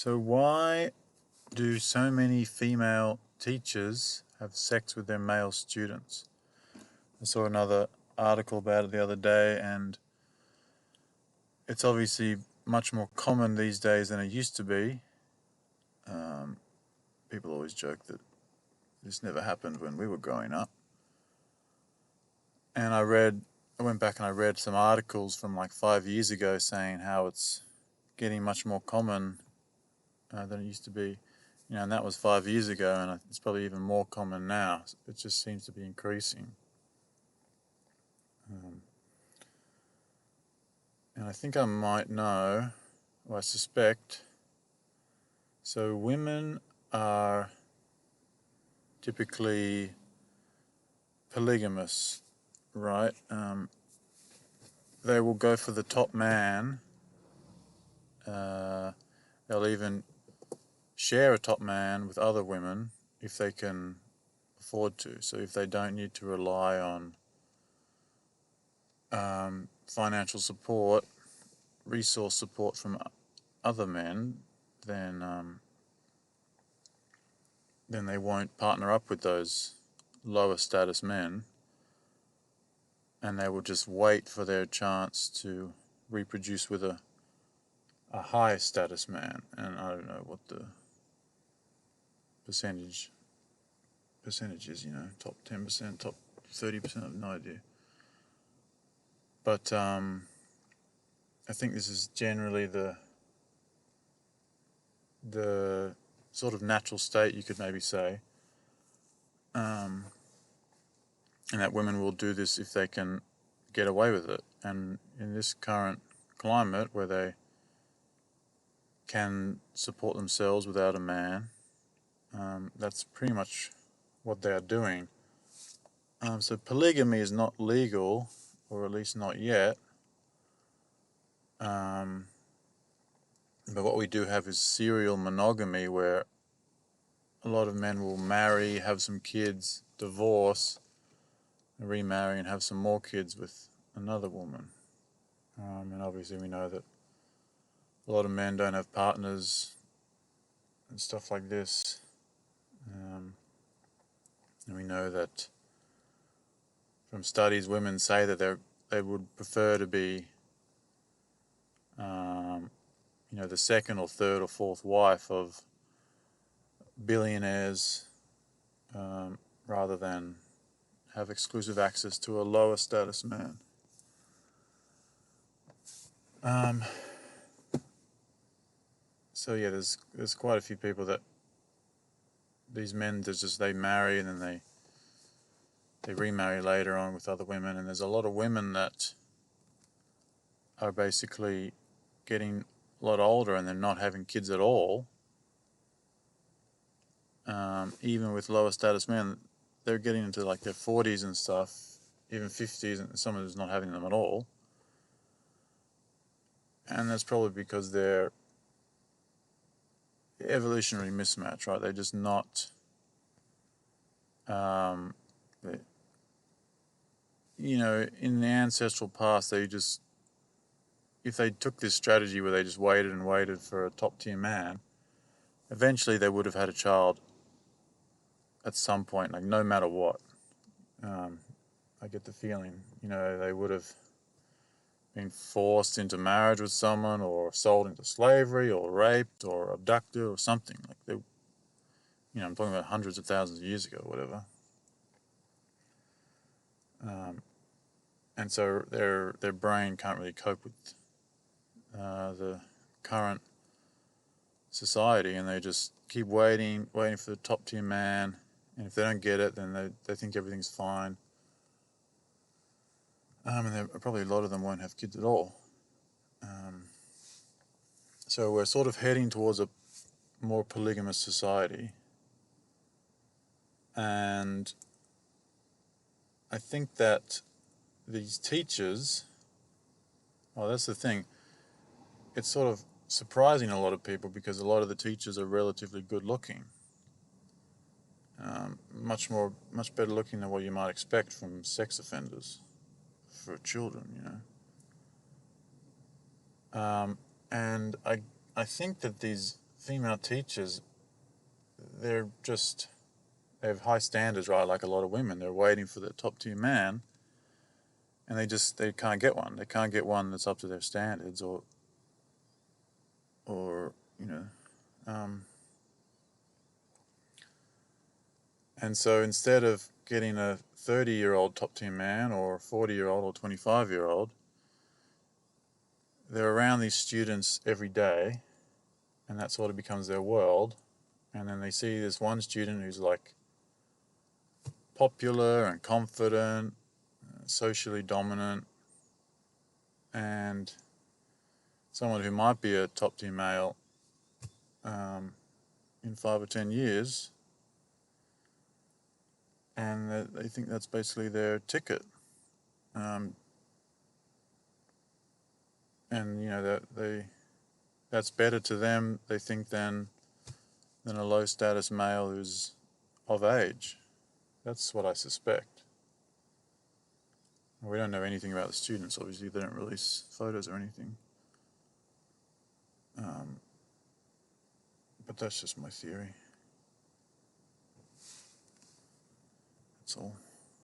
So why do so many female teachers have sex with their male students? I saw another article about it the other day, and it's obviously much more common these days than it used to be. People always joke that this never happened when we were growing up. And I went back and I read some articles from like 5 years ago saying how it's getting much more common than it used to be. And that was 5 years ago, and it's probably even more common now. It just seems to be increasing. And I think I might know, or I suspect. So women are typically polygamous, right? They will go for the top man. They'll even share a top man with other women if they can afford to. So if they don't need to rely on financial support, resource support from other men, then they won't partner up with those lower status men, and they will just wait for their chance to reproduce with a high status man. And I don't know what the percentage is, top 10%, top 30%, I have no idea. But I think this is generally the sort of natural state, you could maybe say, and that women will do this if they can get away with it. And in this current climate where they can support themselves without a man, that's pretty much what they are doing. So polygamy is not legal, or at least not yet. But what we do have is serial monogamy, where a lot of men will marry, have some kids, divorce, remarry, and have some more kids with another woman. And obviously we know that a lot of men don't have partners and stuff like this. And we know that from studies, women say that they would prefer to be, the second or third or fourth wife of billionaires, rather than have exclusive access to a lower status man. So yeah, there's quite a few people that these men they marry and then they remarry later on with other women, and there's a lot of women that are basically getting a lot older and they're not having kids at all. Even with lower status men, they're getting into like their 40s and stuff, even 50s, and some of them not having them at all. And that's probably because they're evolutionary mismatch, right? They're just not, in the ancestral past, if they took this strategy where they just waited and waited for a top tier man, eventually they would have had a child at some point, like no matter what. I get the feeling, they would have been forced into marriage with someone, or sold into slavery, or raped, or abducted, or something. Like I'm talking about hundreds of thousands of years ago, whatever. And so their brain can't really cope with the current society, and they just keep waiting for the top tier man. And if they don't get it, then they think everything's fine. And probably a lot of them won't have kids at all. So we're sort of heading towards a more polygamous society. And I think that these teachers, well, that's the thing. It's sort of surprising a lot of people because a lot of the teachers are relatively good looking. Much better looking than what you might expect from sex offenders for children, And I think that these female teachers, they're just, they have high standards, right? Like a lot of women, they're waiting for the top tier man, and they can't get one. They can't get one that's up to their standards, or you know, and so instead of getting a 30-year-old top tier man or a 40-year-old or 25-year-old, they're around these students every day, and that sort of becomes their world. And then they see this one student who's like popular and confident, socially dominant, and someone who might be a top tier male in 5 or 10 years, and they think that's basically their ticket. And you know that's better to them, they think, than a low status male who's of age. That's what I suspect. We don't know anything about the students. Obviously, they don't release photos or anything. But that's just my theory. That's all.